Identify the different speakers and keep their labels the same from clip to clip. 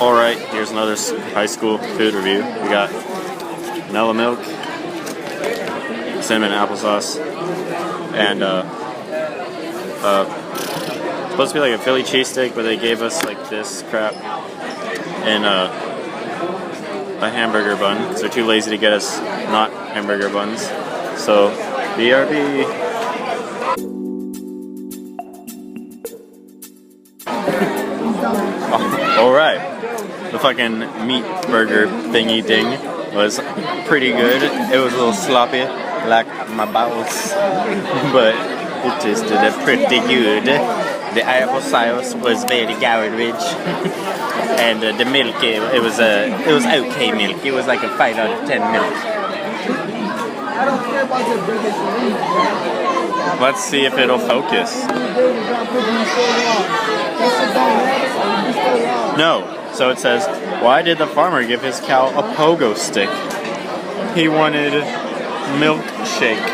Speaker 1: Alright, here's another high school food review. We got vanilla milk, cinnamon applesauce, and supposed to be like a Philly cheesesteak, but they gave us like this crap and a hamburger bun because they're too lazy to get us not hamburger buns. So, BRB. Alright, the fucking meat burger thingy thing was pretty good. It was a little sloppy, like my bowels, but it tasted pretty good. The applesauce was very garbage, and the milk it was okay milk. It was like a 5 out of 10 milk. Let's see if it'll focus. No. So it says, why did the farmer give his cow a pogo stick? He wanted milkshake.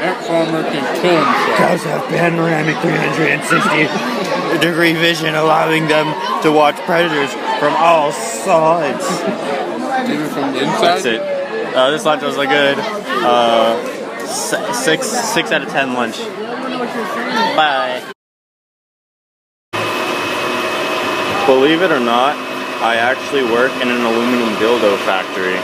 Speaker 2: That farmer can kill himself.
Speaker 1: Cows have panoramic 360-degree vision, allowing them to watch predators from all sides.
Speaker 2: Even from the inside?
Speaker 1: That's it. This lunch was a good 6 out of 10 lunch. Bye. Believe it or not, I actually work in an aluminum dildo factory.